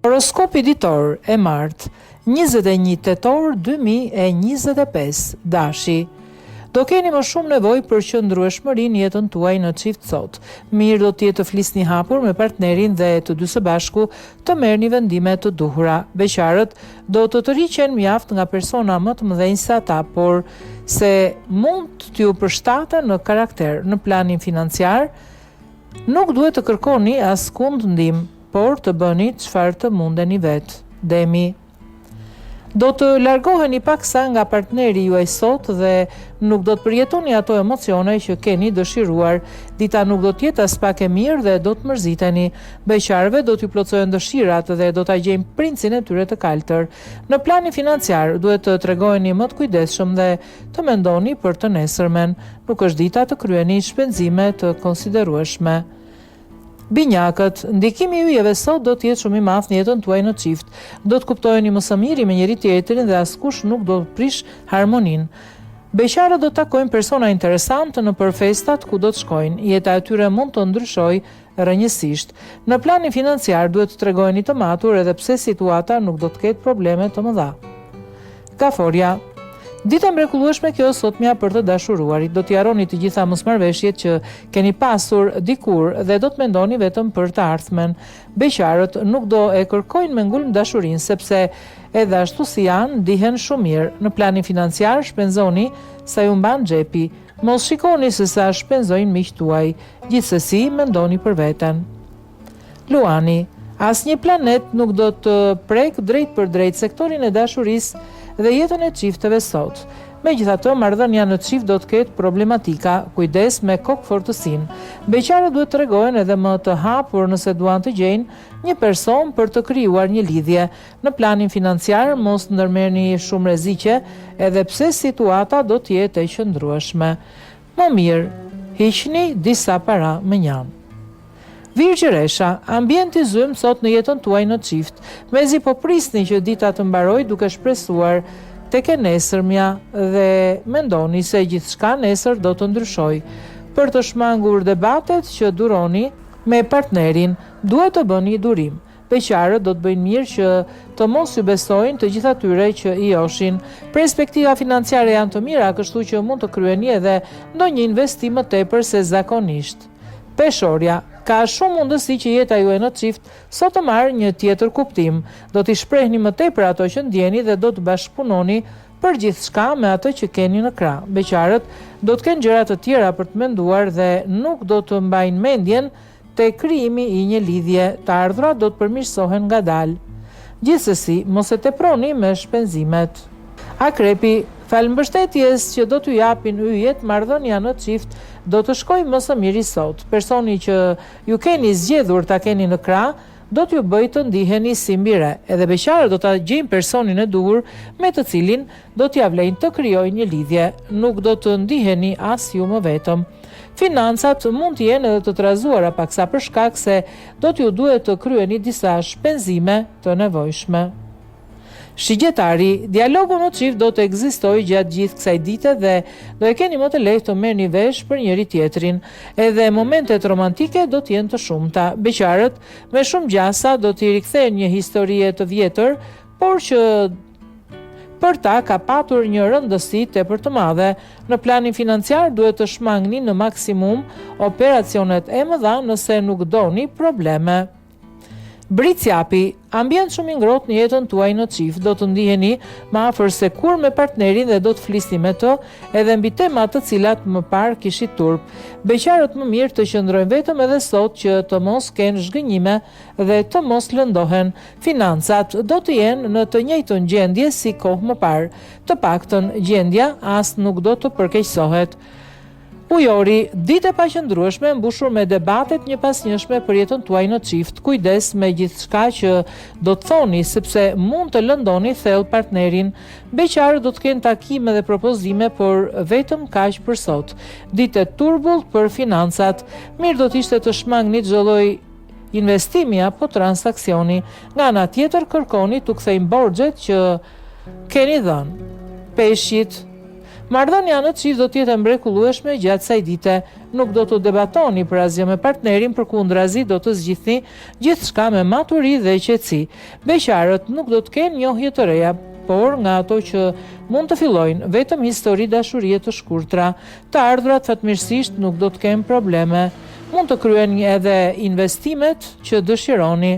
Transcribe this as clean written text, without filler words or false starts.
Horoskopi ditor e martë, 21 tetor 2025, Dashi. Do keni më shumë nevojë për qëndrueshmëri në jetën tuaj në çift sot. Mirë do të jetë të flisni hapur me partnerin dhe të dy së bashku të merrni vendime të duhura. Beqarët do të tërhiqen mjaft nga persona më të mëdhenj se ata, por se mund t'ju përshtaten në karakter. Në planin financiar, nuk duhet të kërkoni askund ndihmë, por të bëni çfarë të mundeni vetë. Demi. Do të largoheni paksa nga partneri juaj sot dhe nuk do të përjetoni ato emocione që keni dëshiruar. Dita nuk do të jetë as pak e mirë dhe do të mërziteni. Beqarëve do t'ju plotësojnë dëshirat dhe do ta gjejnë princin e tyre të kaltër. Në planin financiar duhet të tregojeni më të kujdesshëm dhe të mendoni për të nesërmen. Nuk është dita të kryeni shpenzime të konsiderueshme. Binjakët, ndikimi i yjeve sot do të jetë shumë i madh në jetën tuaj në çift. Do të kuptojeni më së miri me njëri tjetrin dhe askush nuk do të prish harmoninë. Beqarët do të takojnë persona interesante nëpër festat ku do të shkojnë. Jeta e tyre mund të ndryshojë rrënjësisht. Në planin financiar duhet të tregojeni të matur edhe pse situata nuk do të ketë probleme të mëdha. Kaforia. Dita mrekullueshme kjo sotmja për të dashuruarit. Do t'i harroni të gjitha mosmarrveshjet që keni pasur dikur dhe do të mendoni vetëm për të ardhmen. Beqarët nuk do e kërkojnë me ngulm dashurinë, sepse edhe ashtu si janë, ndihen shumë mirë. Në planin financiar shpenzoni sa ju mban xhepi. Mos shikoni se sa shpenzojnë miqtë tuaj. Gjithsesi mendoni për veten. Luani. Asnjë planet nuk do të prek drejt për drejt sektorin e dashurisë dhe jetën e çifteve sot. Megjithatë, marrëdhënia në çift do të ketë problematika, kujdes me kokfortësinë. Beqarët duhet të tregojnë edhe më të hapur nëse duan të gjejnë një person për të krijuar një lidhje. Në planin financiar mos ndërmerrni shumë rreziqe, edhe pse situata do të jetë e qëndrueshme. Më mirë, hiqni disa para më njanë. Virgjëresha, ambienti zymë sot në jetën tuaj në çift, mezi po prisni që dita të mbaroj duke shpresuar tek e nesërmja dhe mendoni se gjithçka nesër do të ndryshojë. Për të shmangur debatet që duroni me partnerin, duhet të bëni durim. Beqarët do të bëjnë mirë që të mos ju besojnë të gjithë atyre që i joshin. Perspektiva financiare janë të mira, kështu që mund të kryeni edhe ndonjë investim më tepër se zakonisht. Peshorja, ka shumë mundësi që jeta juaj në çift sot të marrë një tjetër kuptim. Do t'i shprehni më tepër ato që ndjeni dhe do të bashkëpunoni për gjithçka me atë që keni në krah. Beqarët do të kenë gjëra të tjera për të menduar dhe nuk do të mbajnë mendjen te krijimi i një lidhje. Të ardhurat do të përmirësohen ngadalë. Gjithsesi, mos e teproni me shpenzimet. Akrepi, falëmbështetjes që do t'ju japin yjet, marrëdhënia në çift do të shkojë më së miri sot. Personi që ju keni zgjedhur ta keni në krah do t'ju bëjë të ndiheni si mbire. Edhe beqarët do ta gjejnë personin e duhur me të cilin do t'ia vlejnë të krijojnë një lidhje. Nuk do të ndiheni as ju më vetëm. Financat mund të jenë edhe të trazuara paksa për shkak se do t'ju duhet të kryeni disa shpenzime të nevojshme. Shigjetari, dialogu në çift do të ekzistojë gjatë gjithë kësaj dite dhe do e keni më të lehtë të merrni vesh për njëri tjetrin. Edhe momentet romantike do të jenë të shumta. Beqarët me shumë gjasa do t'i rikthejnë një histori të vjetër, por që për ta ka patur një rëndësi tepër të madhe. Në planin financiar duhet të shmangni në maksimum operacionet e mëdha nëse nuk doni probleme. Bricjapi, ambient shumë i ngrohtë në jetën tuaj në çift, do të ndiheni më afër se kur me partnerin dhe do të flisni me të edhe mbi tema të cilat më parë kishit turp. Beqarët më mirë të qëndrojnë vetëm edhe sot që të mos kenë zhgënjime dhe të mos lëndohen. Financat do të jenë në të njëjtën gjendje si kohë më parë. Të paktën gjendja as nuk do të përkeqësohet. Ujori, ditë e paqëndrueshme mbushur me debatet një pas njëshme për jetën tuaj në çift. Kujdes me gjithçka që do të thoni, sepse mund të lëndoni thellë partnerin. Beqarët do të kenë takime dhe propozime, por vetëm kaq për sot. Ditë e turbullt për financat. Mirë do të ishte të shmangni çdo lloj investimi apo transaksioni. Nga ana tjetër kërkoni t'u kthejnë borxhet që keni dhënë. Peshqit, Marrëdhënia në çift do të jetë e mrekullueshme gjatë kësaj dite. Nuk do të debatoni për asgjë me partnerin, përkundrazi do të zgjidhni gjithçka me maturi dhe qetësi. Beqarët nuk do të kenë njohje të reja, por nga ato që mund të fillojnë vetëm histori dashurie të shkurtra. Të ardhurat fatmirësisht nuk do të kenë probleme. Mund të kryeni edhe investimet që dëshironi.